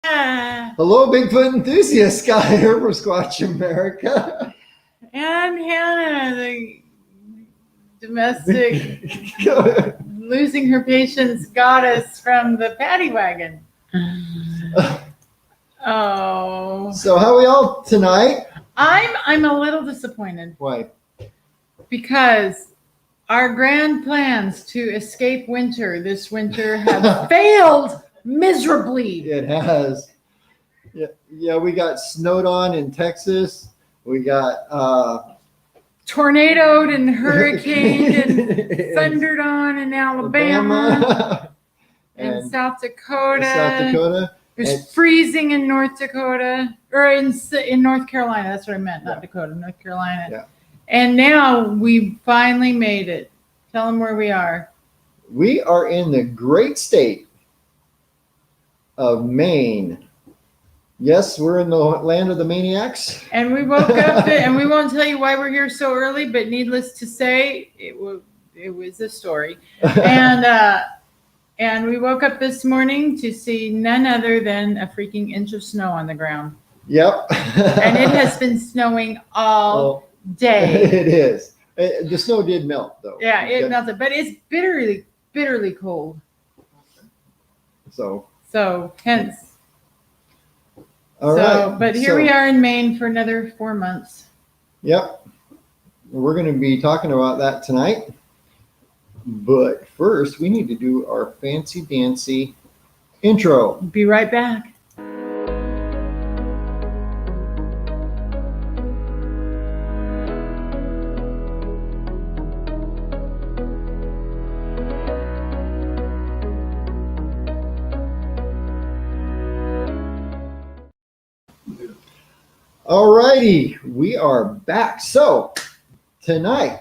Hello, Bigfoot enthusiast. Scott here from Squatch America. And Hannah, the domestic losing her patience goddess from the paddy wagon. Oh. So how are we all tonight? I'm a little disappointed. Why? Because our grand plans to escape winter this winter have failed miserably. It has. Yeah, we got snowed on in Texas. We got tornadoed and hurricaned and thundered on in Alabama and South Dakota. There's freezing in North Dakota, or in North Carolina. That's what I meant, not Dakota, North Carolina. Yeah. And now we finally made it. Tell them where we are. We are in the great state of Maine. Yes, we're in the land of the maniacs. And we woke up, and we won't tell you why we're here so early, but needless to say, it was a story. And we woke up this morning to see none other than a freaking inch of snow on the ground. Yep. And it has been snowing all day. It is. The snow did melt, though. Yeah, it melted, but it's bitterly, bitterly cold. So hence. All right. But here we are in Maine for another 4 months. Yep. We're going to be talking about that tonight. But first, we need to do our fancy dancy intro. Be right back. Alrighty, we are back. So tonight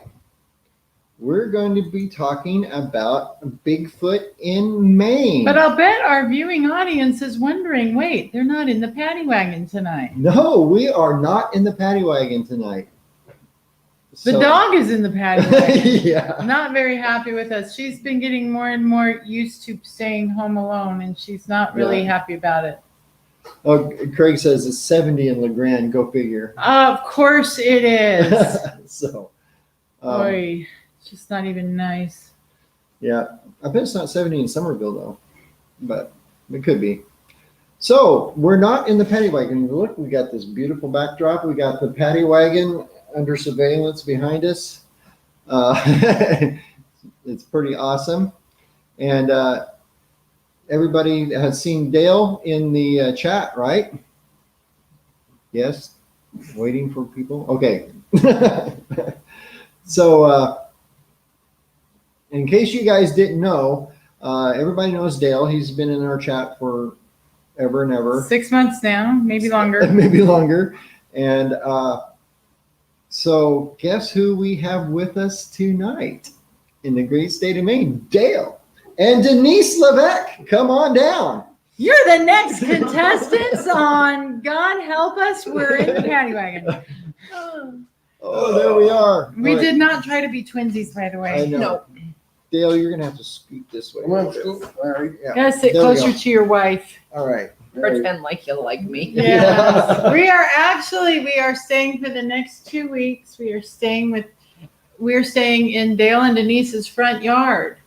we're going to be talking about Bigfoot in Maine. But I'll bet our viewing audience is wondering, wait, they're not in the paddy wagon tonight. No, we are not in the paddy wagon tonight. The dog is in the paddy wagon. Yeah. Not very happy with us. She's been getting more and more used to staying home alone, and she's not really happy about it. Oh, Craig says it's 70 in LeGrand. Go figure. Of course it is. So, boy, it's just not even nice. Yeah, I bet it's not 70 in Somerville though, but it could be. So we're not in the paddy wagon. Look, we got this beautiful backdrop. We got the paddy wagon under surveillance behind us. It's pretty awesome, and everybody has seen Dale in the chat, right? Yes, waiting for people. Okay. So in case you guys didn't know, everybody knows Dale. He's been in our chat for ever and ever. 6 months now, maybe longer. Maybe longer. And so guess who we have with us tonight in the great state of Maine? Dale. And Denise Levesque, come on down. You're the next contestants on God Help Us, We're in the Paddy Wagon. Oh, there we are. We did not try to be twinsies, by the way. I know. No. Dale, you're going to have to scoot this way. Yeah. Gotta sit closer to your wife. All right. Pretend like you like me. Yeah. We are staying for the next 2 weeks. We're staying in Dale and Denise's front yard.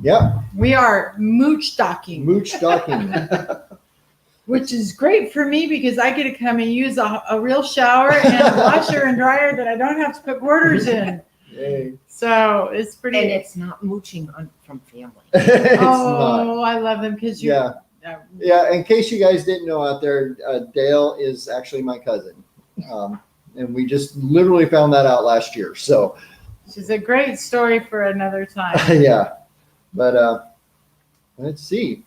Yep. We are mooch docking. Mooch docking. Which is great for me because I get to come and use a real shower and a washer and dryer that I don't have to put quarters in. Yay. So it's pretty. And it's not mooching from family. It's not. I love them because Yeah. In case you guys didn't know out there, Dale is actually my cousin. And we just literally found that out last year. So she's a great story for another time. Yeah. But let's see.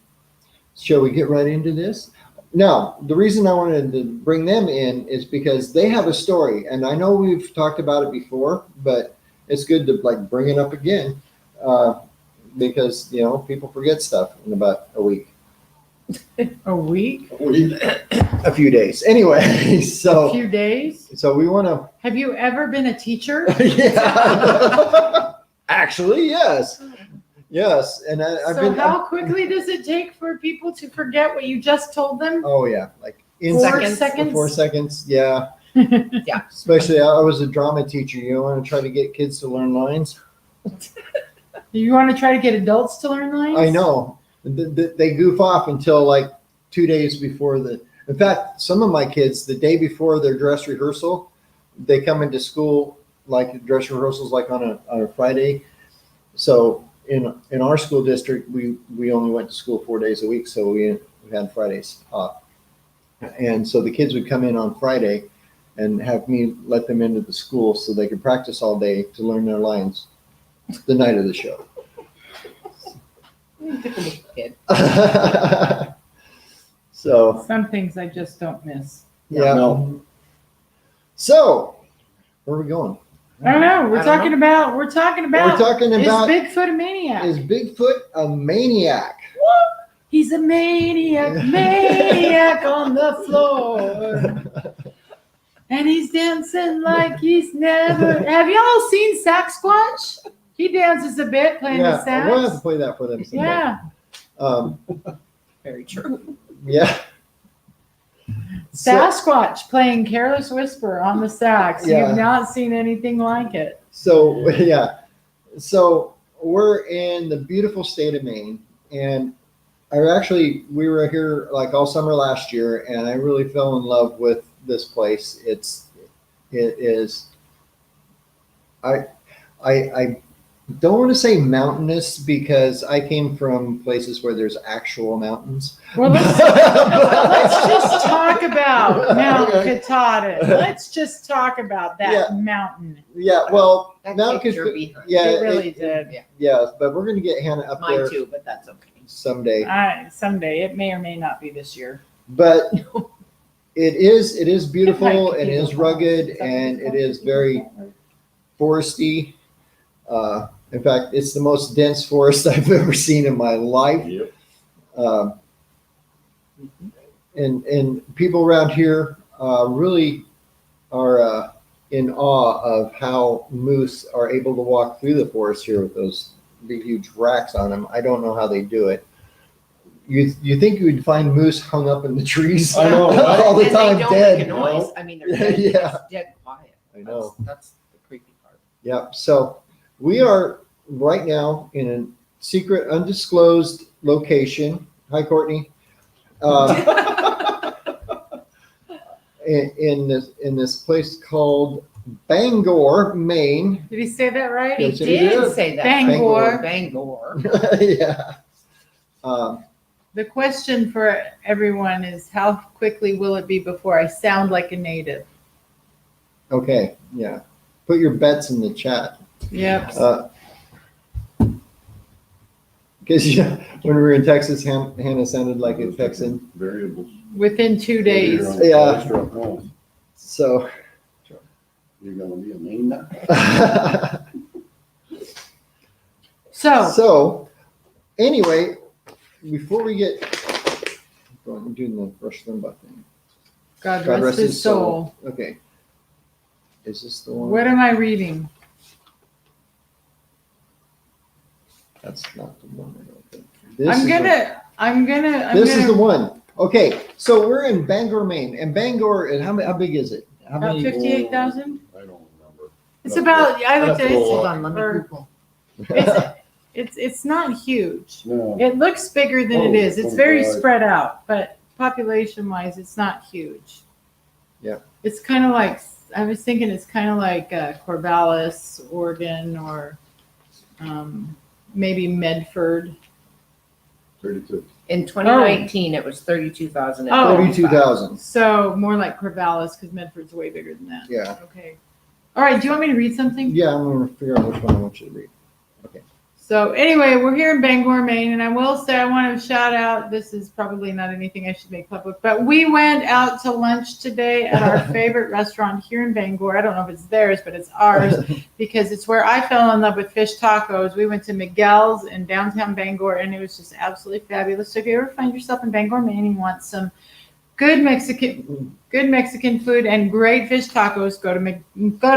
Shall we get right into this? Now, the reason I wanted to bring them in is because they have a story. And I know we've talked about it before, but it's good to bring it up again because, people forget stuff in about a week. A week? A few days. Anyway, so. A few days? So we want to. Have you ever been a teacher? Yeah. Actually, yes. Yes, and I've So been. how quickly does it take for people to forget what you just told them? Oh yeah, like in 4 seconds. seconds. 4 seconds. Yeah. Yeah. Especially, I was a drama teacher. You want to try to get kids to learn lines. You want to try to get adults to learn lines? I know. They goof off until like 2 days before the. In fact, some of my kids, the day before their dress rehearsal, they come into school like dress rehearsals like on a Friday. So in our school district, we only went to school 4 days a week, so we had Fridays off. And so the kids would come in on Friday and have me let them into the school so they could practice all day to learn their lines the night of the show. Kid. So Some things I just don't miss. yeah. No. So where are we going? I don't know. We're I don't talking about. We're talking about. We're talking about is Bigfoot a maniac? is Bigfoot a maniac? He's a maniac, maniac on the floor. And he's dancing like he's never. Have y'all seen Squatch? He dances a bit playing the Yeah, we'll have to sax. play that for them someday. Yeah. Very true. Yeah. So, Sasquatch playing Careless Whisper on the sax. Yeah. You've not seen anything like it. so yeah. So we're in the beautiful state of Maine, and we were here like all summer last year, and I really fell in love with this place. It is. I don't want to say mountainous because I came from places where there's actual mountains. Well, let's just talk about Mount Okay. Katahdin. Let's just talk about that Yeah. mountain. Yeah, well, That Mount kicked your Katahdin- behind. yeah, It really did. Yeah. yeah, but we're gonna get Hannah up Mine there too, but that's okay. someday. Someday. It may or may not be this year. But it is beautiful Like and it is people. rugged and it is very foresty. In fact, it's the most dense forest I've ever seen in my life. Yep. And people around here really are in awe of how moose are able to walk through the forest here with those big, huge racks on them. I don't know how they do it. You think you would find moose hung up in the trees I know, right? all the And time they don't dead? make a noise. I mean, they're dead. Yeah. It's dead quiet. I know. That's the creepy part. Yeah. So we are right now in a secret, undisclosed location. Hi, Courtney. In this place called Bangor, Maine. Did he say that right? He Yes, it did is. say that. Bangor. Bangor. Yeah. The question for everyone is how quickly will it be before I sound like a native? Okay. Yeah. Put your bets in the chat. Yep. Because when we were in Texas, Hannah sounded like a Texan. Variables. Within 2 days. Yeah. Yeah. So. You're gonna be a Maine now? So Anyway, before we get going, doing the Rush Limbaugh thing. God rest his soul. Okay. Is this the one? What am I reading? That's not the one. I don't think. This This is the one. Okay, so we're in Bangor, Maine, and Bangor. And how big is it? How About many? 58,000. I don't remember. It's about. I looked at it. Hold on, let me Or- Google. It's not huge. No. It looks bigger than it Oh, is. It's very 25. spread out, but population-wise, it's not huge. Yeah. It's kind of like I was thinking. It's kind of like Corvallis, Oregon, or maybe Medford. 32. In 2019, it was 32,000. Oh. 32,000. So more like Corvallis because Medford's way bigger than that. Yeah. Okay. All right. Do you want me to read something? Yeah, I'm gonna figure out which one I want you to read. So anyway, we're here in Bangor, Maine, and I will say I want to shout out. This is probably not anything I should make public, but we went out to lunch today at our favorite restaurant here in Bangor. I don't know if it's theirs, but it's ours because it's where I fell in love with fish tacos. We went to Miguel's in downtown Bangor, and it was just absolutely fabulous. So if you ever find yourself in Bangor, Maine, and you want some good Mexican food and great fish tacos, go to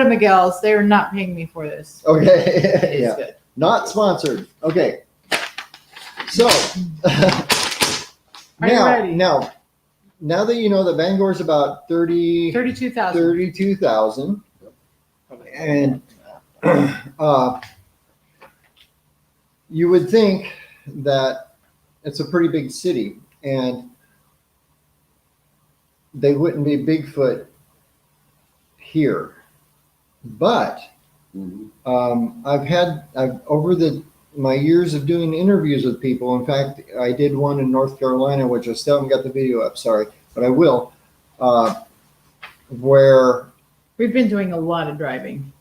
Miguel's. They are not paying me for this. Okay. It is Yeah. good. Not sponsored. Okay. So Are you ready? now that you know that Bangor's about 32,000. 32,000, and you would think that it's a pretty big city, and they wouldn't be Bigfoot here. But I've over my years of doing interviews with people. In fact, I did one in North Carolina, which I still haven't got the video up. Sorry, but I will. Where We've been doing a lot of driving.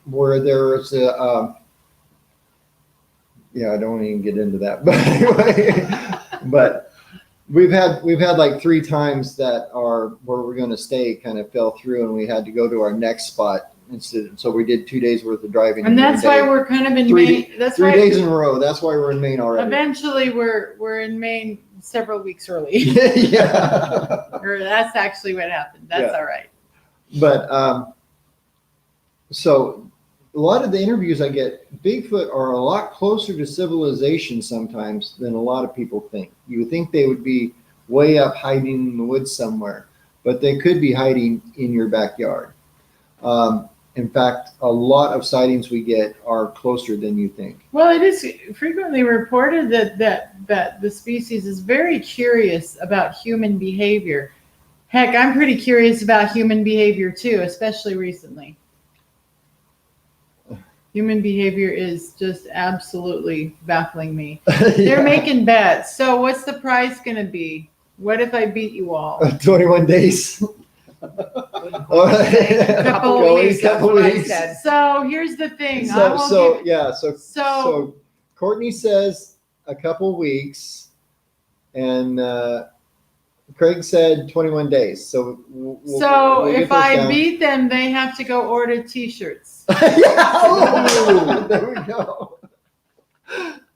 where there's a. I don't even get into that, but anyway, but we've had like 3 times that where we're going to stay kind of fell through, and we had to go to our next spot instead. So we did 2 days worth of driving, And that's why we're kind of in Maine. That's 3 why days in a row. That's why we're in Maine already. eventually we're in Maine several weeks early. Yeah. Or that's actually what happened. That's Yeah. all right. But so a lot of the interviews I get, Bigfoot are a lot closer to civilization sometimes than a lot of people think. You would think they would be way up hiding in the woods somewhere, but they could be hiding in your backyard. In fact, a lot of sightings we get are closer than you think. Well, it is frequently reported that the species is very curious about human behavior. Heck, I'm pretty curious about human behavior too, especially recently. Human behavior is just absolutely baffling me. They're making bets. So what's the prize going to be? What if I beat you all? 21 days. All right. Couple of weeks, that's what I said. So here's the thing. I will give- So Courtney says a couple weeks, and Craig said 21 days. So we'll if get I those down. beat them, they have to go order T-shirts. Yeah. There we go.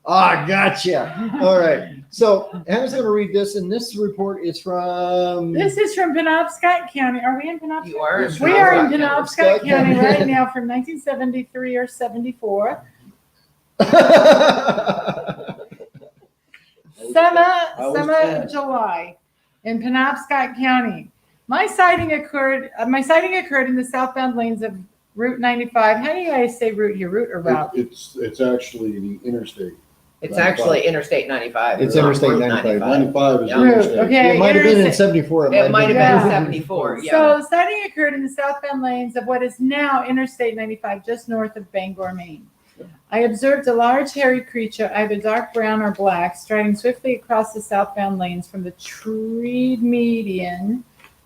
Gotcha. All right. So Hannah's going to read this, and this report is from. This is from Penobscot County. Are we in Penobscot? You are. Yes, We are in Penobscot Penobscot County County. right now from 1973 or 74. Summer of July in Penobscot County. My sighting occurred in the southbound lanes of Route 95. How do you guys say route here? Route or route? It's actually the interstate. It's actually Interstate 95. It's not Interstate Route 95. 95 is Yeah. Route, interstate. okay. It might have been in Interstate- 74. It might have Yeah. been 74. Yeah. So sighting occurred in the southbound lanes of what is now Interstate 95, just north of Bangor, Maine. I observed a large hairy creature, either dark brown or black, striding swiftly across the southbound lanes from the treed median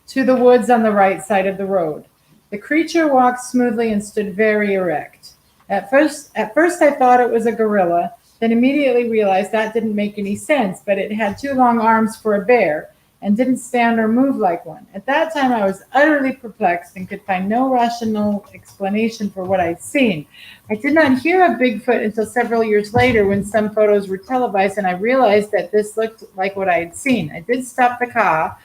to the woods on the right side of the road. The creature walked smoothly and stood very erect. At first I thought it was a gorilla, then immediately realized that didn't make any sense, but it had 2 long arms for a bear and didn't stand or move like one. At that time, I was utterly perplexed and could find no rational explanation for what I'd seen. I did not hear of Bigfoot until several years later when some photos were televised, and I realized that this looked like what I had seen. I did stop the car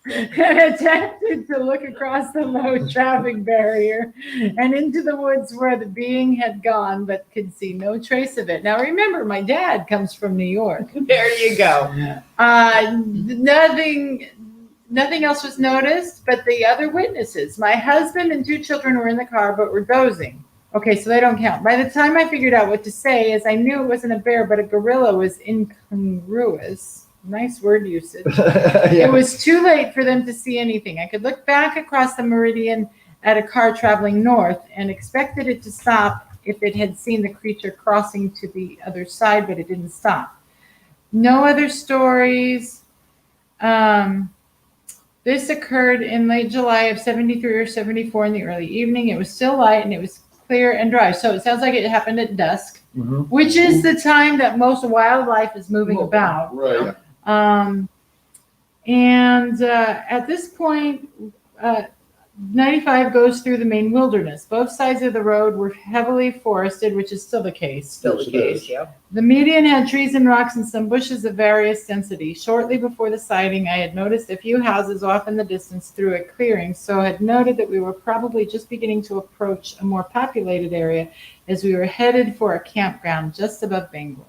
and attempted to look across the low traffic barrier and into the woods where the being had gone, but could see no trace of it. Now, remember, my dad comes from New York. There you go. Nothing else was noticed but the other witnesses. My husband and 2 children were in the car but were dozing. Okay, so they don't count. By the time I figured out what to say, as I knew it wasn't a bear but a gorilla was incongruous. Nice word usage. Yeah. It was too late for them to see anything. I could look back across the meridian at a car traveling north and expected it to stop if it had seen the creature crossing to the other side, but it didn't stop. No other stories. This occurred in late July of 73 or 74 in the early evening. It was still light and it was clear and dry. So it sounds like it happened at dusk, which is the time that most wildlife is moving about. Right. At this point, 95 goes through the Maine wilderness. Both sides of the road were heavily forested, which is still the case. Still Yes, the it case, is. yeah. The median had trees and rocks and some bushes of various density. Shortly before the sighting, I had noticed a few houses off in the distance through a clearing, so had noted that we were probably just beginning to approach a more populated area as we were headed for a campground just above Bangor.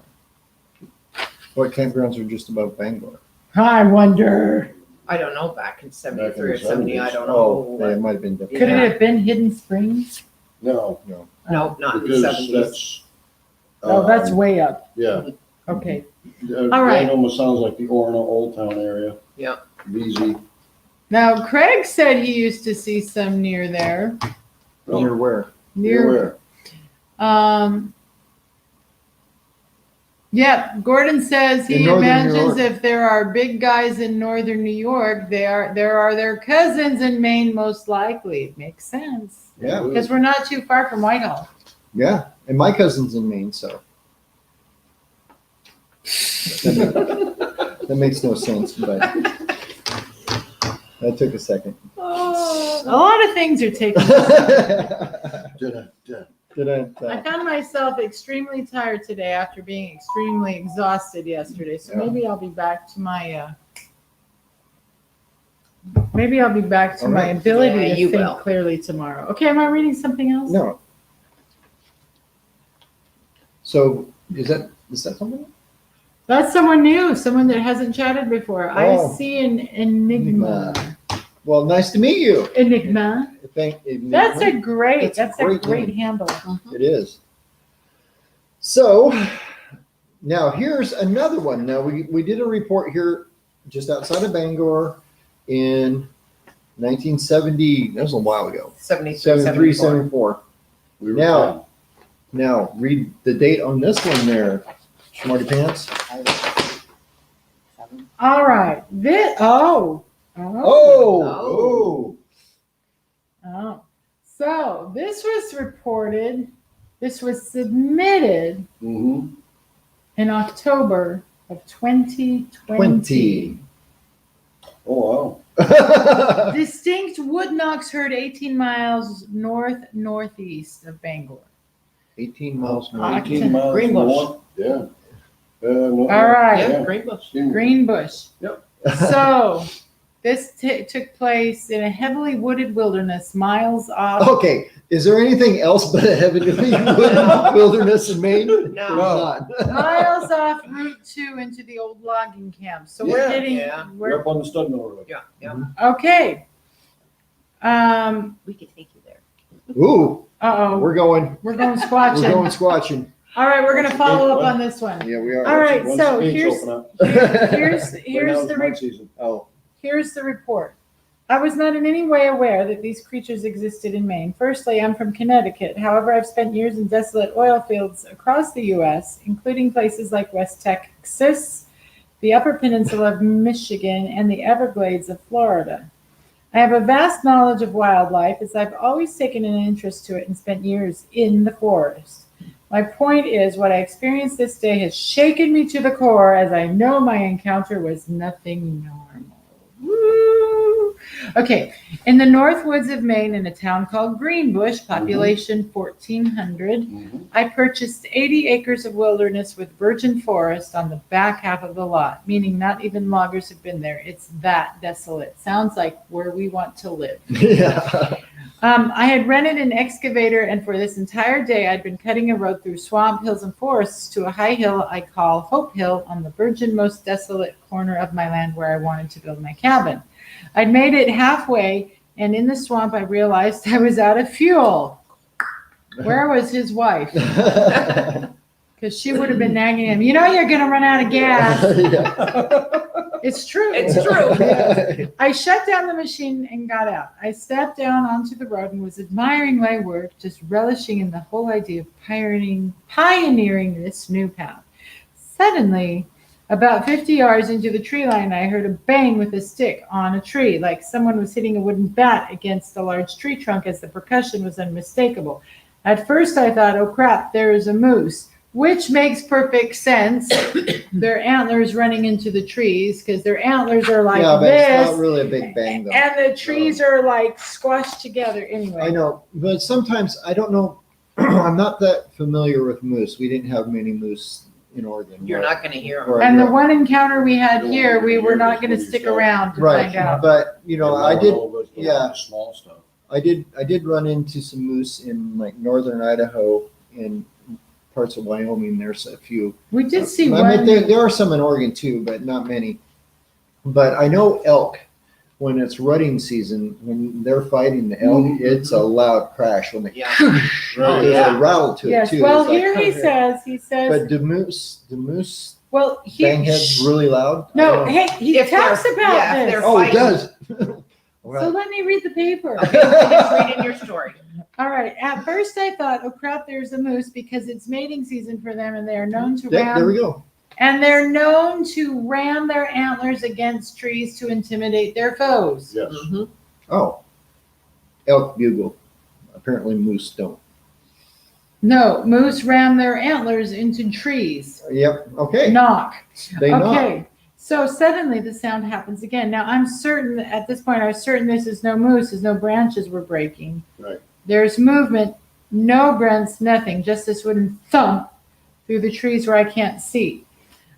What campgrounds are just above Bangor? I wonder. I don't know, back in 73 Back in or the 70, I 70s. don't Oh, know. it might have been different. Could Yeah. it have been Hidden Springs? No, No. No, not in the because 70s. that's. Oh, that's way up. Yeah. Okay. All right. That almost sounds like the Orno Old Town area. Yeah. VZ. Now, Craig said he used to see some near there. Near where? Near where? Yeah, Gordon says In he northern New imagines York. if there are big guys in northern New York, there are their cousins in Maine, most likely. It makes sense Yeah. because we're not too far from Whitehall. Yeah. And my cousin's in Maine, so. That makes no sense, but that took a second. A lot of things are taking. I found myself extremely tired today after being extremely exhausted yesterday. So Yeah. maybe I'll be back to my ability Yeah, to you think will. clearly tomorrow. Okay, am I reading something else? No. So is that something? That's someone new, someone that hasn't chatted before. Oh. I see an enigma. Well, nice to meet you. Enigma. That's a great. That's That's a a great great name. handle. It is. So now here's another one. Now we did a report here just outside of Bangor in 1970. That was a while ago. 73, 73, 74. 74. We were Now, now read the date on this one there, Smarty Pants. All right. Oh, Oh. Oh. So this was reported, this was submitted Mm-hmm. in October of 2020. 20. Oh, wow. Distinct wood knocks heard 18 miles northeast of Bangor. 18 miles Ah, north. 18 miles Green Bush. north. Yeah. No, All right. Yeah, Yeah. Greenbush. Greenbush. Yep. So this took place in a heavily wooded wilderness miles off. Okay, is there anything else but a heavy wilderness in Maine? No. There's not. Miles off Route 2 into the old logging camp. So we're Yeah. getting, Yeah. We're up on the stud mill road. Yeah, yeah. okay. We could take you there. Ooh, Uh-oh. we're going Squatching. squatching. All right, we're going to follow up on this one. Yeah, we are. All right, Once so the gates here's open up. here's Right now here's it's the mud season. Oh, Here's the report. I was not in any way aware that these creatures existed in Maine. Firstly, I'm from Connecticut. However, I've spent years in desolate oil fields across the U.S., including places like West Texas, the Upper Peninsula of Michigan, and the Everglades of Florida. I have a vast knowledge of wildlife as I've always taken an interest to it and spent years in the forest. My point is, what I experienced this day has shaken me to the core, as I know my encounter was nothing normal. Woo! Okay, in the north woods of Maine, in a town called Greenbush, population 1,400, Mhm. I purchased 80 acres of wilderness with virgin forest on the back half of the lot, meaning not even loggers have been there. It's that desolate. Sounds like where we want to live. yeah. I had rented an excavator, and for this entire day, I'd been cutting a road through swamp, hills, and forests to a high hill I call Hope Hill on the virgin, most desolate corner of my land where I wanted to build my cabin. I'd made it halfway, and in the swamp, I realized I was out of fuel. Where was his wife? Because she would have been nagging him, you know you're going to run out of gas. It's true. It's true. I shut down the machine and got out. I stepped down onto the road and was admiring my work, just relishing in the whole idea of pioneering this new path. Suddenly, about 50 yards into the tree line, I heard a bang with a stick on a tree, like someone was hitting a wooden bat against a large tree trunk, as the percussion was unmistakable. At first, I thought, oh crap, there is a moose. which makes perfect sense. Their antlers running into the trees because their antlers are like Yeah, but it's this. not really a big bang though. And the trees are like squashed together anyway. I know, but sometimes I don't know. I'm not that familiar with moose. We didn't have many moose in Oregon. You're not gonna hear them. Or- And the one encounter we had You don't here, wanna we were hear not this going to when stick you around to right, find out. but you know, I did. Yeah. Small stuff. I did run into some moose in like northern Idaho and parts of Wyoming. There's a few. We did see I one. mean, there are some in Oregon too, but not many. But I know elk, when it's rutting season, when they're fighting the elk, it's a loud crash when they. Yeah. There's Yeah. a rattle to it Yes. too. Well, It's like, here he says. But the moose Well, bang heads really loud. I No, don't know. hey, he If talks they're- about yeah, if this. they're Oh, it fighting. does. So Right. let me read the paper. Just reading your story. All right. At first, I thought, oh crap, there's a moose because it's mating season for them, and they are known to Yeah, there we ram. go. And they're known to ram their antlers against trees to intimidate their foes. Yes. Mhm. Oh, elk bugle. Apparently, moose don't. No, moose ram their antlers into trees. Yep. Okay. Knock. They knock. Okay. So suddenly the sound happens again. Now I'm certain at this point, I was certain this is no moose, as no branches were breaking. Right. There's movement, no grunts, nothing, just this wooden thump through the trees where I can't see.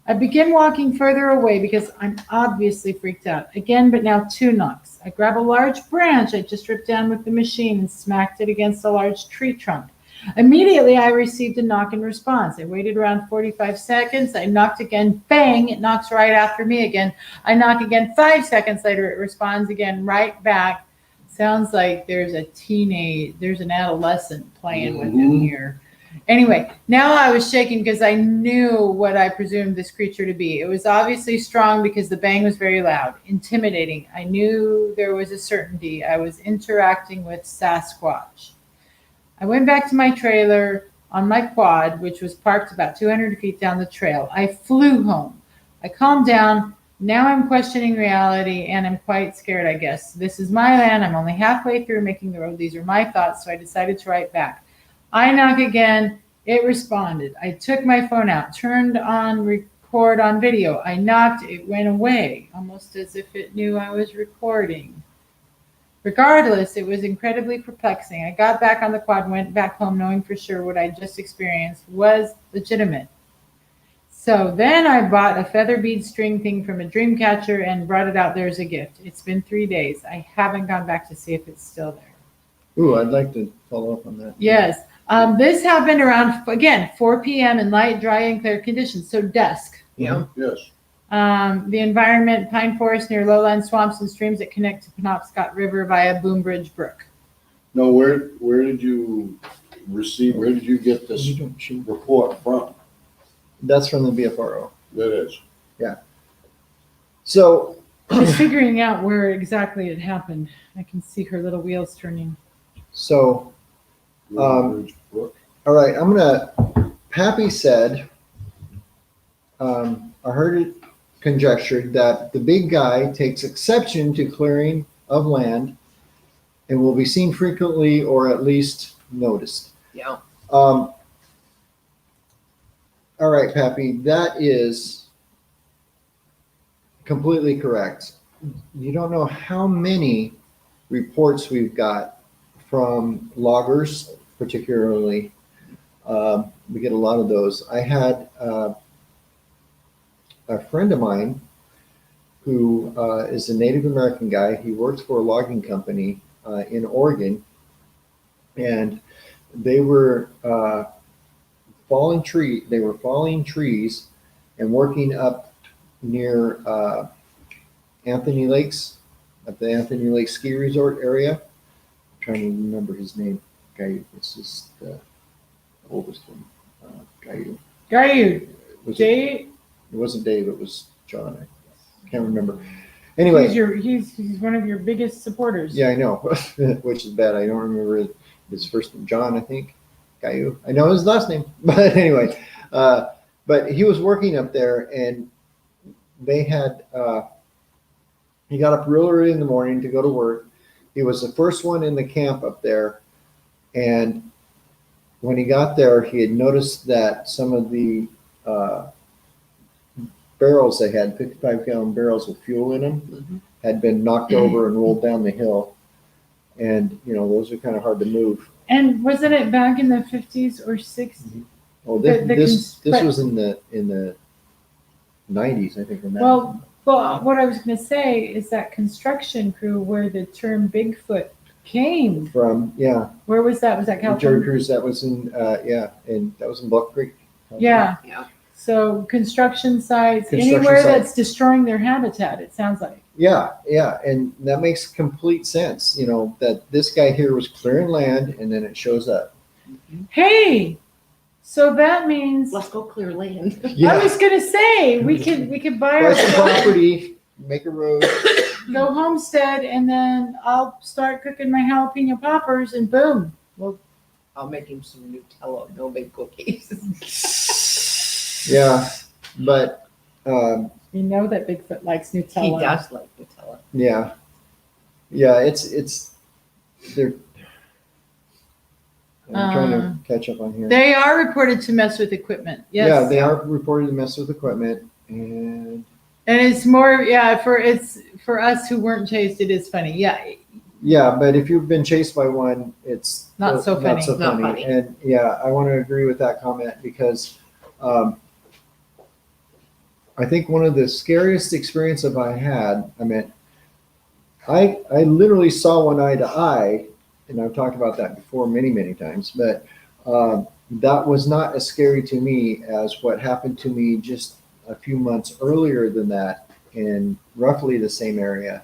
I begin walking further away because I'm obviously freaked out. Again, but now two knocks. I grab a large branch I just ripped down with the machine and smacked it against a large tree trunk. Immediately, I received a knock in response. I waited around 45 seconds. I knocked again. Bang! It knocks right after me again. I knock again. 5 seconds later, it responds again right back. Sounds like there's an adolescent playing with him here. Anyway, now I was shaking because I knew what I presumed this creature to be. It was obviously strong because the bang was very loud, intimidating. I knew there was a certainty I was interacting with Sasquatch. I went back to my trailer on my quad, which was parked about 200 feet down the trail. I flew home. I calmed down. Now I'm questioning reality, and I'm quite scared, I guess. This is my land. I'm only halfway through making the road. These are my thoughts, so I decided to write back. I knock again. It responded. I took my phone out, turned on record on video. I knocked. It went away, almost as if it knew I was recording. Regardless, it was incredibly perplexing. I got back on the quad and went back home knowing for sure what I just experienced was legitimate. So then I bought a feather bead string thing from a dream catcher and brought it out there as a gift. It's been 3 days. I haven't gone back to see if it's still there. Ooh, I'd like to follow up on that. Yes. This happened around, again, 4 p.m. in light, dry, and clear conditions, so dusk. Yeah. Yes. The environment, pine forest near lowland swamps and streams that connect to Penobscot River via Boombridge Brook. No, where did you get this report from? That's from the BFRO. That is. So, She's figuring out where exactly it happened. I can see her little wheels turning. so, Bridge Brook. all right, Pappy said, I heard it conjectured that the big guy takes exception to clearing of land and will be seen frequently or at least noticed. Yeah. All right, Pappy, that is completely correct. You don't know how many reports we've got from loggers, particularly. We get a lot of those. I had a friend of mine who is a Native American guy. He works for a logging company in Oregon, and they were falling trees and working up near Anthony Lakes, at the Anthony Lake Ski Resort area. I'm trying to remember his name. Guy, this is the oldest one. Gaiu. Was it, Jay, it wasn't Dave, it was John. I can't remember. Anyway, he's one of your biggest supporters. yeah, I know, which is bad. I don't remember his first name. John, I think. Gaiu. I know his last name, but anyway, but he was working up there, and they had. He got up real early in the morning to go to work. He was the first one in the camp up there, and when he got there, he had noticed that some of the barrels they had, 55-gallon barrels with fuel in them, had been knocked over and rolled down the hill. And, those are kind of hard to move. And wasn't it back in the 50s or 60s? Oh, this was in the 90s, I think. Well, what I was going to say is that construction crew where the term Bigfoot came from, yeah. Where was that? Was that California? Jerry Cruz, that was in, and that was in Bluff Creek. Yeah. So construction sites, anywhere that's destroying their habitat, it sounds like. Yeah, and that makes complete sense, that this guy here was clearing land and then it shows up. Hey, so that means Let's go clear land. Yeah. I was gonna say we could buy some property, make a road, go homestead, and then I'll start cooking my jalapeno poppers, and boom. I'll make him some Nutella, no big cookies. Yeah, but you know that Bigfoot likes Nutella. He does like Nutella. yeah, it's they're. I'm trying to catch up on here. They are reported to mess with equipment. Yes. Yeah, they are reported to mess with equipment, and it's more for us who weren't chased. It is funny. Yeah, but if you've been chased by one, it's not so funny. Not funny. And yeah, I want to agree with that comment because I think one of the scariest experiences I had, I literally saw one eye to eye, and I've talked about that before many, many times, but that was not as scary to me as what happened to me just a few months earlier than that in roughly the same area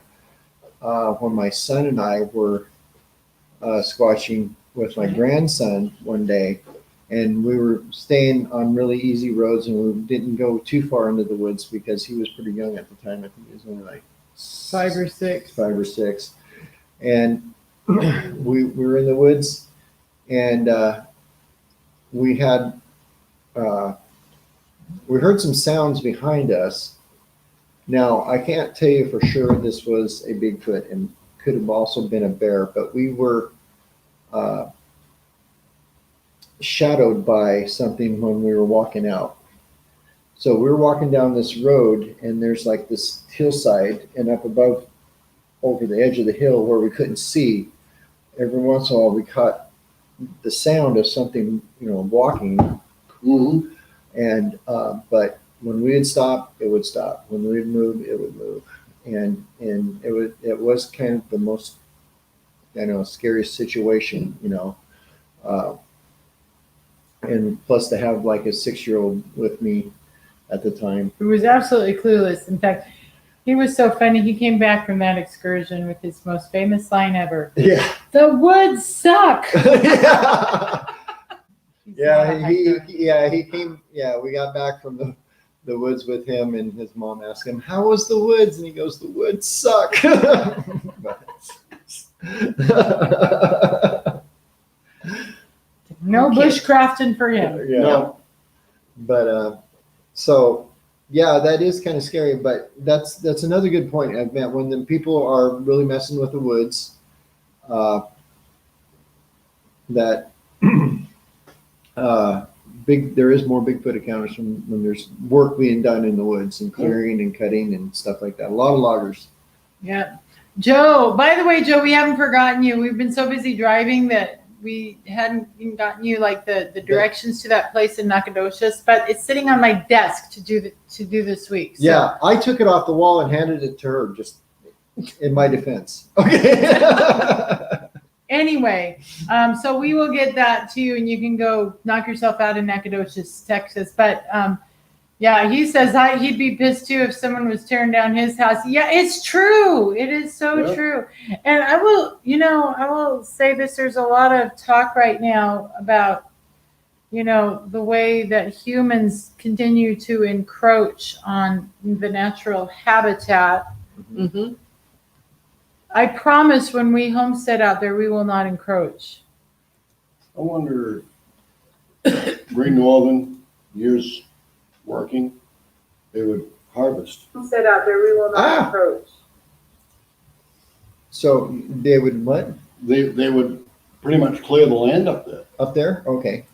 when my son and I were squatching with my grandson one day. And we were staying on really easy roads, and we didn't go too far into the woods because he was pretty young at the time. I think he was only like 5 or 6. And we were in the woods, and we heard some sounds behind us. Now, I can't tell you for sure this was a Bigfoot, and could have also been a bear, but we were shadowed by something when we were walking out. So we were walking down this road, and there's like this hillside, and up above over the edge of the hill where we couldn't see, every once in a while we caught the sound of something, walking. Mm-hmm. And but when we would stop, it would stop. When we would move, it would move. And it was kind of the most, scariest situation, and plus to have like a 6-year-old with me at the time. Who was absolutely clueless. In fact, he was so funny. He came back from that excursion with his most famous line ever. Yeah. The woods suck. He came. Yeah, we got back from the woods with him, and his mom asked him, "How was the woods?" And he goes, "The woods suck." No bushcrafting for him. Yeah. No. But so yeah, that is kind of scary. But that's another good point. I've met when the people are really messing with the woods. That there is more Bigfoot encounters when there's work being done in the woods and clearing and cutting and stuff like that. A lot of loggers. Yeah. Joe, by the way, Joe, we haven't forgotten you. We've been so busy driving that we hadn't even gotten you like the directions to that place in Nacogdoches, but it's sitting on my desk to do this week. So. Yeah, I took it off the wall and handed it to her just in my defense. Okay. Anyway, so we will get that to you, and you can go knock yourself out in Nacogdoches, Texas. But yeah, he says he'd be pissed too if someone was tearing down his house. Yeah, it's true. It is so true. And I will say this. There's a lot of talk right now about, the way that humans continue to encroach on the natural habitat. Mm-hmm. I promise when we homestead out there, we will not encroach. I wonder, Green Northern, years working, they would harvest. Homestead out there, we will not encroach. So they would what? They would pretty much clear the land up there. Up there? Okay.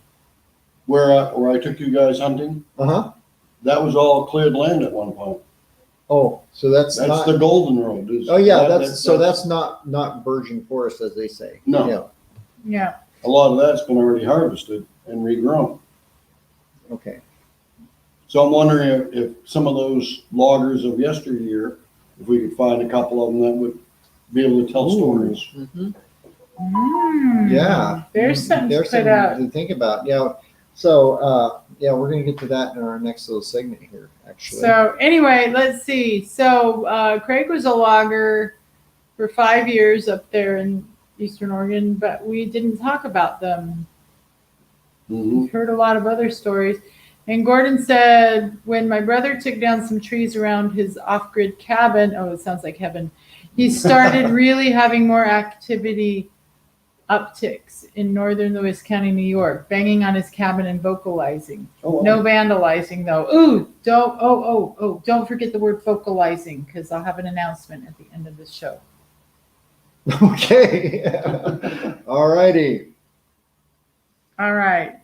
where I took you guys hunting, Uh-huh. that was all cleared land at one point. Oh, so that's That's not, the Golden Road. oh yeah, that's not virgin forest, as they say. No. Yeah. Yeah. A lot of that's been already harvested and regrown. Okay. So I'm wondering if some of those loggers of yesteryear, if we could find a couple of them that would be able to tell Ooh. stories. Mhm. Yeah. There's something There's to put something out. to think about. Yeah. So, yeah, we're going to get to that in our next little segment here, actually. So anyway, let's see. So Craig was a logger for 5 years up there in Eastern Oregon, but we didn't talk about them. Mhm. We've heard a lot of other stories. And Gordon said when my brother took down some trees around his off-grid cabin, oh, it sounds like heaven, he started really having more activity upticks in northern Lewis County, New York, banging on his cabin and vocalizing. Oh, No vandalizing though. Ooh, don't forget the word vocalizing, because I'll have an announcement at the end of the show. Okay. All righty. All right.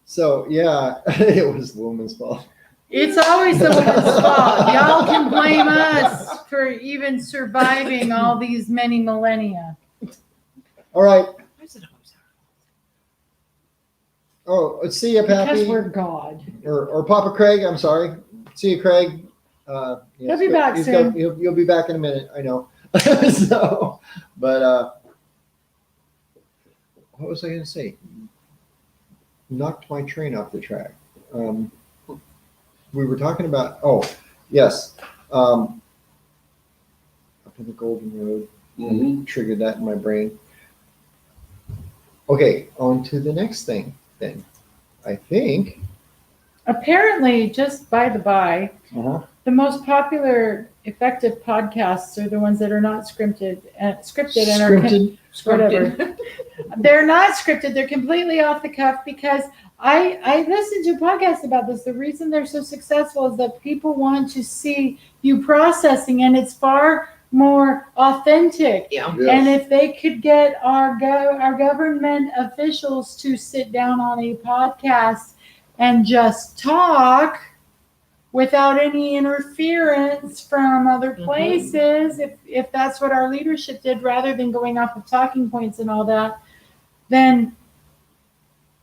So, yeah, it was the woman's fault. It's always the woman's fault. Y'all can blame us for even surviving all these many millennia. All right. Why is it always Oh, see you, Because Pappy. we're God. Or Papa Craig, I'm sorry. See you, Craig. He'll be back soon. You'll be back in a minute, I know. So, but what was I going to say? Knocked my train off the track. We were talking about, oh, yes. Up in the Golden Road. Mhm. Triggered that in my brain. Okay, on to the next thing then. I think. Apparently, just by the by, Uh-huh. the most popular effective podcasts are the ones that are not scripted and Scripted. whatever. They're not scripted. They're completely off the cuff, because I listened to podcasts about this. The reason they're so successful is that people want to see you processing, and it's far more authentic. Yeah. Yes. And if they could get our government officials to sit down on a podcast and just talk without any interference from other places, if that's what our leadership did, rather than going off of talking points and all that, then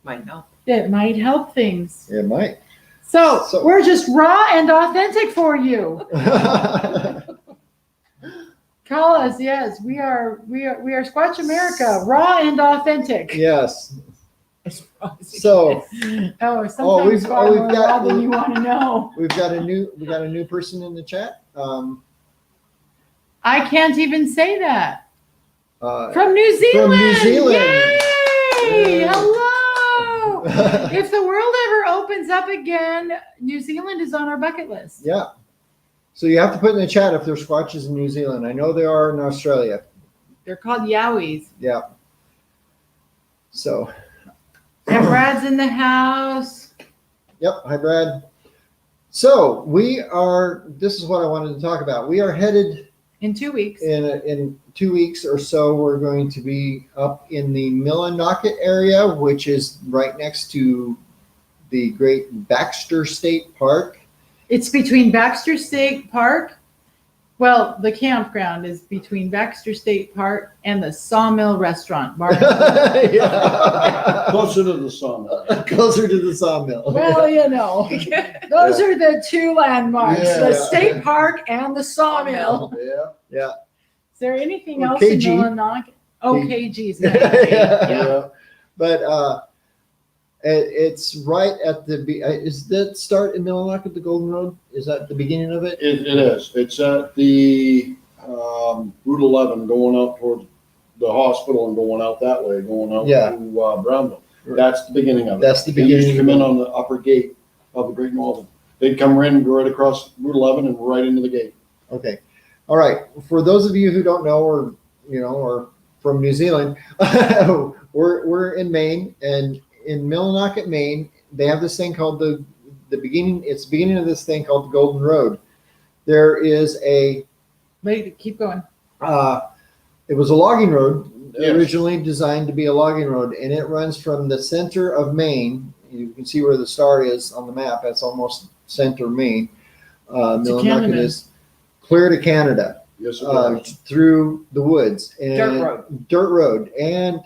Might help. it might help things. It might. So So- we're just raw and authentic for you. Call us, yes. We are Squatch America, raw and authentic. Yes. As far as it So Oh, sometimes we've far more got- raw than you want to know. we got a new person in the chat. I can't even say that. Uh, From New Zealand. New Zealand. Yay! Yeah. Hello. If the world ever opens up again, New Zealand is on our bucket list. yeah. So you have to put in the chat if there's Squatches in New Zealand. I know there are in Australia. They're called Yowies. Yeah. So. And Brad's in the house. Yep. Hi, Brad. So this is what I wanted to talk about. We are headed In 2 weeks. in 2 weeks or so. We're going to be up in the Millinocket area, which is right next to the Great Baxter State Park. It's between Baxter State Park. Well, the campground is between Baxter State Park and the Sawmill Restaurant. Yeah. Closer to the sawmill. Closer to the sawmill. Well, you know, those are the two landmarks, Yeah. the state park and the sawmill. Yeah. Is there anything Or else KG. in Millinocket? Oh, KG's nice. Yeah. But it's right at is that start in Millinocket, the Golden Road? Is that the beginning of it? It is. It's at the Route 11 going out towards the hospital and going out that way, going out Yeah. to Brownville. That's the beginning of it. That's the They used beginning. to come in on the upper gate of the Great Northern. They'd come in, go right across Route 11 and right into the gate. Okay. All right. For those of you who don't know, or from New Zealand, we're in Maine, and in Millinocket, Maine, they have this thing called the beginning. It's the beginning of this thing called the Golden Road. There is Wait, keep going. it was a logging road Yes. originally designed to be a logging road, and it runs from the center of Maine You can see where the star is on the map. That's almost center Maine. Millinocket Canada. is clear to Canada. Yes, it was. Through the woods and dirt road, and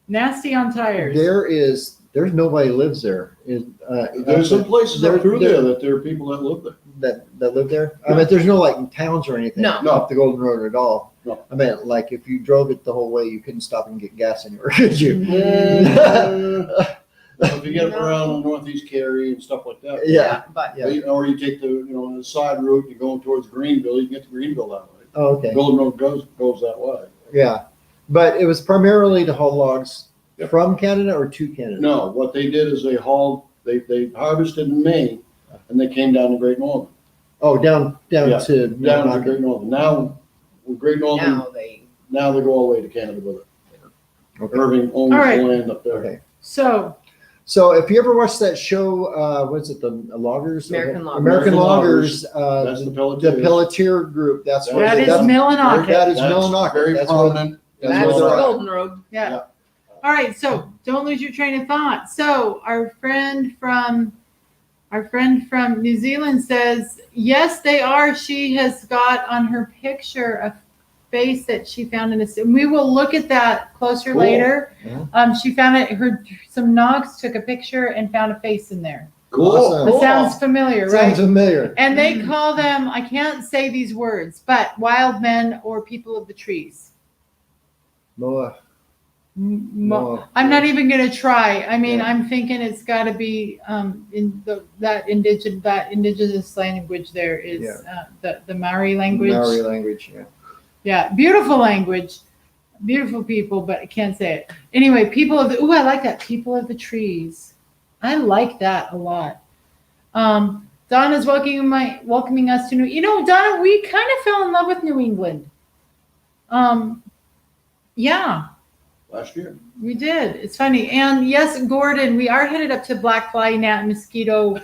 Nasty on tires. there's nobody lives there. There's some places up through there that there are people that live there. that live there. I mean, there's no like towns or anything No. up the Golden Road at all. No. I mean, like if you drove it the whole way, you couldn't stop and get gas anywhere, could you? If you get around Northeast Cary and stuff like that. Yeah. But Yeah. Or you take the side route, you're going towards Greenville, you can get to Greenville that way. Oh, okay. Golden Road goes that way. Yeah, but it was primarily to haul logs Yep. from Canada or to Canada. No, what they did is they harvested in Maine and they came down to Great Northern. Oh, down Yeah, to Down to Millinocket. Great Northern. Now, with Great Northern, now they go all the way to Canada with it. Okay. Irving owns All right. the land up there. Okay. So So if you ever watched that show, what's it, the Loggers? American Loggers. American Loggers, That's the the Pelletier. Pelletier group. That's That what that is that's, Millinocket. that is That's Millinocket. very That's what, prominent. that's that's where the they're at. Golden Road. Yeah. Yeah. All right. So don't lose your train of thought. So our friend from New Zealand says, yes, they are. She has got on her picture a face that she found in a. And we will look at that closer Cool. later. Yeah. She found it. Some Nogs took a picture and found a face in there. Cool. Awesome. It sounds familiar, right? Sounds familiar. And they call them, I can't say these words, but wild men or people of the trees. Moa. I'm not even going to try. I mean, Yeah. I'm thinking it's got to be that indigenous language there is the Maori language. Maori language, yeah. Yeah, beautiful language, beautiful people, but I can't say it. Anyway, people of the, I like that. People of the trees. I like that a lot. Donna's welcoming us to Donna, we kind of fell in love with New England. Yeah, Last year. we did. It's funny. And yes, Gordon, we are headed up to black fly, gnat, mosquito.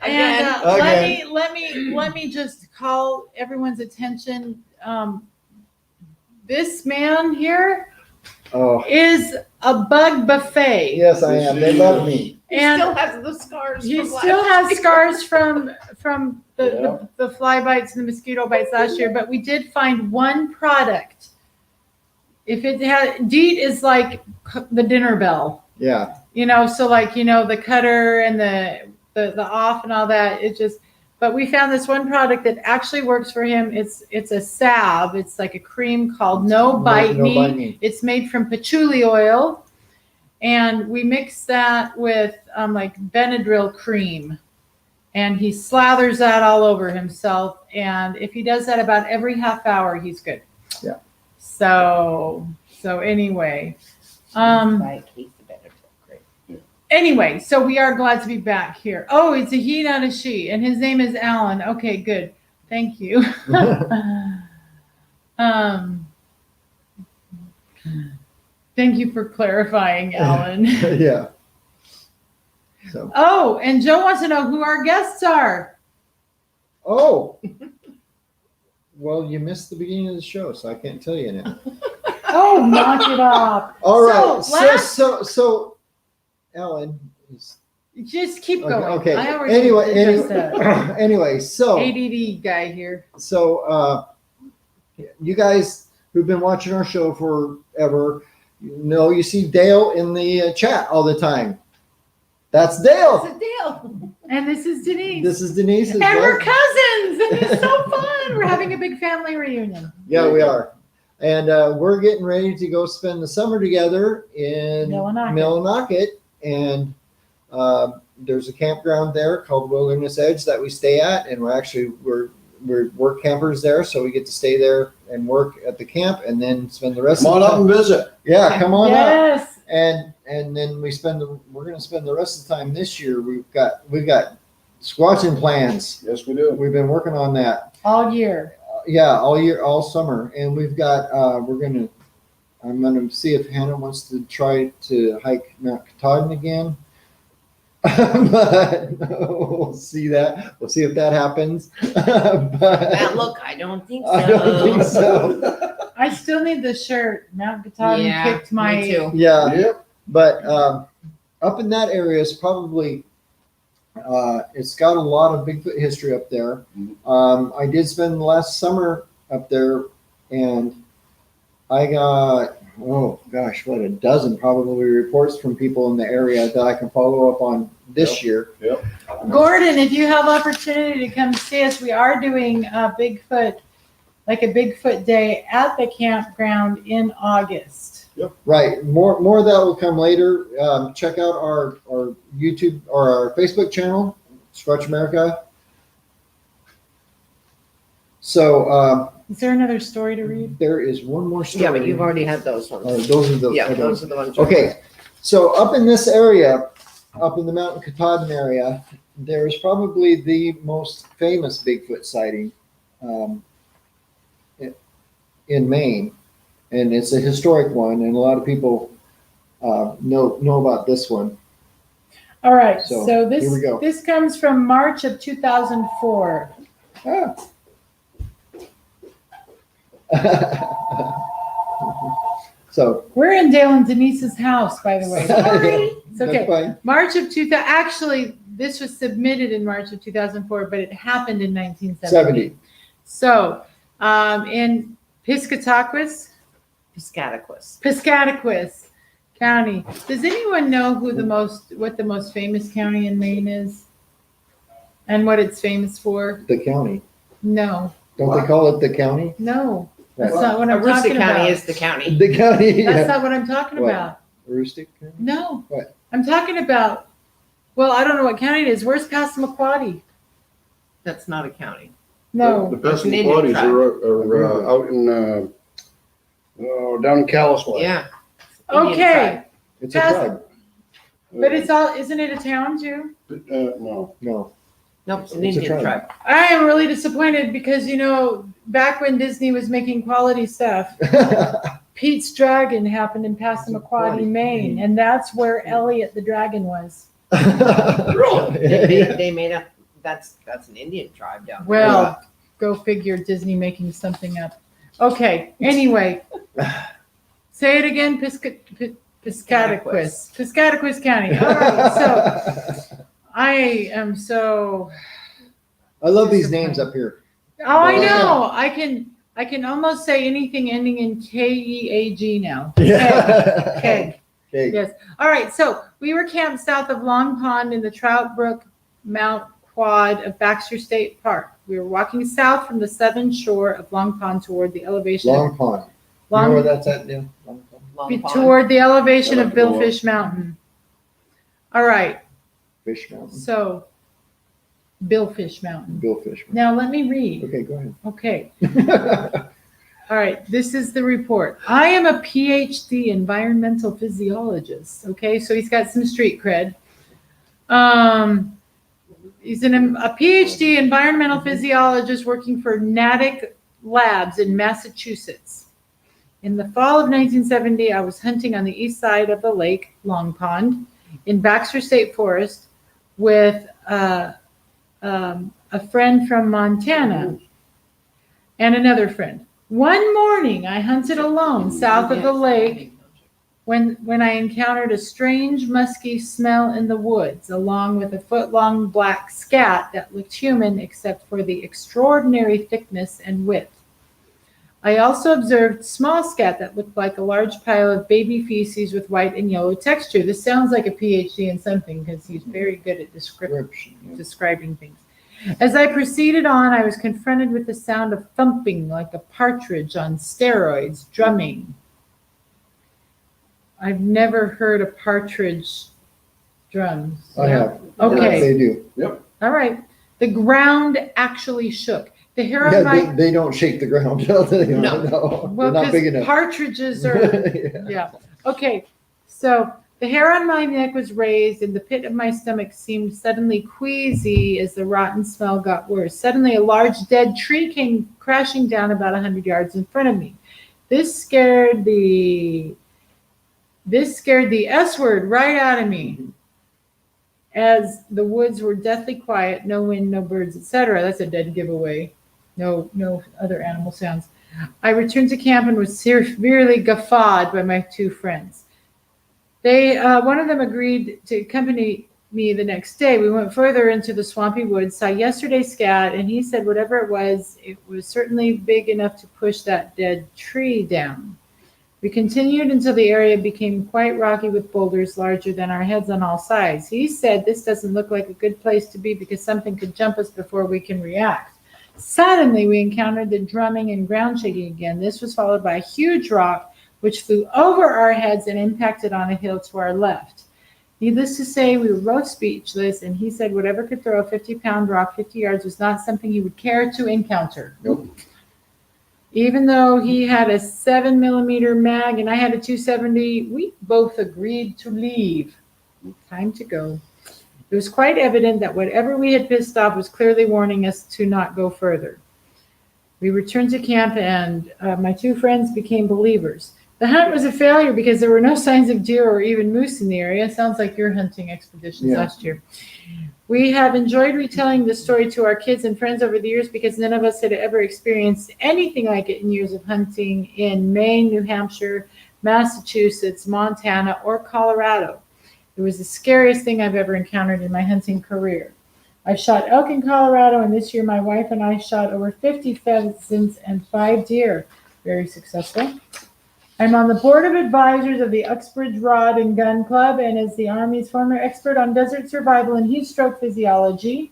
And Again. let me just call everyone's attention. This man here Oh, is a bug buffet. yes, I am. They love me. He And still has the scars. he from still last has year. scars from Yeah. the fly bites and the mosquito bites last year, but we did find one product. If it had, DEET is like the dinner bell, Yeah. so like, the cutter and the off and all that, but we found this one product that actually works for him. It's a salve. It's like a cream called No Bite No Me. Bite Me. It's made from patchouli oil. And we mix that with like Benadryl cream. And he slathers that all over himself. And if he does that about every half hour, he's good. Yeah. So anyway. By a case of Benadryl. Great. Anyway, so we are glad to be back here. Oh, it's a he, not a she. And his name is Alan. Okay, good. Thank you. Thank you for clarifying, Alan. Yeah. So. Oh, and Joe wants to know who our guests are. Oh. Well, you missed the beginning of the show, so I can't tell you now. Oh, knock it off. All right. So, So, Ellen is just keep going. okay. I already just Anyway, so ADD guy here. So, you guys who've been watching our show forever, you see Dale in the chat all the time. That's Dale. It's a deal. And this is Denise. This is Denise. And we're cousins. And it's so fun. We're having a big family reunion. Yeah, we are. And we're getting ready to go spend the summer together in Millinocket. And there's a campground there called Wilderness Edge that we stay at. And we're work campers there. So we get to stay there and work at the camp and then spend the rest Come of on the up time. and visit. Yeah, come on up. Yes. And then we're going to spend the rest of the time this year. We've got squatching plans. Yes, we do. We've been working on that. All year. Yeah, all year, all summer. And we've got, I'm going to see if Hannah wants to try to hike Mount Katahdin again. But we'll see that. We'll see if that happens. But Look, I don't think so. I don't think so. I still need the shirt. Mount Katahdin kicked my. me too. Yeah. Yep. But up in that area is probably, it's got a lot of Bigfoot history up there. I did spend last summer up there, and I got, oh gosh, what, a dozen probably reports from people in the area that I can follow up on this year. Yep. Gordon, if you have opportunity to come see us, we are doing a Bigfoot, like a Bigfoot day at the campground in August. Right. More of that will come later. Check out our YouTube or our Facebook channel, Squatch America. So Is there another story to read? there is one more story. Yeah, but you've already had those ones. Those are the Yeah, those are the ones. Okay. So up in this area, up in the Mountain Katahdin area, there is probably the most famous Bigfoot sighting in Maine, and it's a historic one, and a lot of people know about this one. All right, So, so this here we go. this comes from March of 2004. Ah. So We're in Dale and Denise's house, by the way. Sorry. It's okay. that's fine. March of 2000. Actually, this was submitted in March of 2004, but it happened in 1970. 70. So, in Piscataquis County. Does anyone know what the most famous county in Maine is, and what it's famous for? The county. No, Don't they call it the county? no, that's Right. not what I'm Aroostook talking County about. is the county. The county. That's Yeah. not what I'm talking What? about. Rustic. County? No. What? I'm talking about, well, I don't know what county it is. Where's Passamaquoddy? That's not a county. No. The That's an Indian Passamaquoddies tribe. are out in, down in Callisway. Yeah. Indian Okay, tribe. It's a Pass- tribe. but it's all, isn't it a town too? No. No. Nope, it's an It's a Indian tribe. tribe. I am really disappointed because, back when Disney was making quality stuff, Pete's Dragon happened in Passamaquoddy, Maine, and that's where Elliot the Dragon was. They made up, that's an Indian tribe down there. Well, go figure, Disney making something up. Okay, anyway. Say it again, Piscataquis County. All right, so I am so. I love these names up here. Oh, I know. I can almost say anything ending in Keag now. Yeah. Keg. Okay. Yes. All right. So we were camped south of Long Pond in the Trout Brook Mount Quad of Baxter State Park. We were walking south from the southern shore of Long Pond toward the elevation Long Pond. You know where that's at, Neil? Long Pond. Long Pond. toward the elevation I'd of like to go up. Billfish Mountain. All right. Fish Mountain. So Billfish Mountain. Bill Fish Mountain. Now let me read. Okay, go ahead. Okay. All right, this is the report. I am a PhD environmental physiologist. Okay, so he's got some street cred. He's a PhD environmental physiologist working for Natick Labs in Massachusetts. In the fall of 1970, I was hunting on the east side of the lake, Long Pond, in Baxter State Forest with a friend from Montana and another friend. One morning, I hunted alone south of the lake when I encountered a strange musky smell in the woods, along with a foot-long black scat that looked human except for the extraordinary thickness and width. I also observed small scat that looked like a large pile of baby feces with white and yellow texture. This sounds like a PhD in something because he's very good at describing things. As I proceeded on, I was confronted with the sound of thumping like a partridge on steroids, drumming. I've never heard a partridge drums. I have. Okay. They do. All right. The ground actually shook. The hair on Yeah, my they don't shake the ground. No. No. They're well, not big because enough. partridges are yeah. Okay. So the hair on my neck was raised and the pit of my stomach seemed suddenly queasy as the rotten smell got worse. Suddenly a large dead tree came crashing down about 100 yards in front of me. This scared the S word right out of me. As the woods were deathly quiet, no wind, no birds, etc. That's a dead giveaway. No other animal sounds. I returned to camp and was severely guffawed by my two friends. They, one of them agreed to accompany me the next day. We went further into the swampy woods, saw yesterday's scat, and he said whatever it was certainly big enough to push that dead tree down. We continued until the area became quite rocky with boulders larger than our heads on all sides. He said this doesn't look like a good place to be because something could jump us before we can react. Suddenly, we encountered the drumming and ground shaking again. This was followed by a huge rock which flew over our heads and impacted on a hill to our left. Needless to say, we were both speechless, and he said whatever could throw a 50-pound rock 50 yards was not something he would care to encounter. Nope. Even though he had a 7mm mag and I had a 270, we both agreed to leave. Time to go. It was quite evident that whatever we had pissed off was clearly warning us to not go further. We returned to camp, and my two friends became believers. The hunt was a failure because there were no signs of deer or even moose in the area. Sounds like your hunting expeditions last year. We have enjoyed retelling the story to our kids and friends over the years because none of us had ever experienced anything like it in years of hunting in Maine, New Hampshire, Massachusetts, Montana, or Colorado. It was the scariest thing I've ever encountered in my hunting career. I've shot elk in Colorado, and this year my wife and I shot over 50 pheasants and 5 deer. Very successful. I'm on the board of advisors of the Uxbridge Rod and Gun Club and is the Army's former expert on desert survival and heat stroke physiology.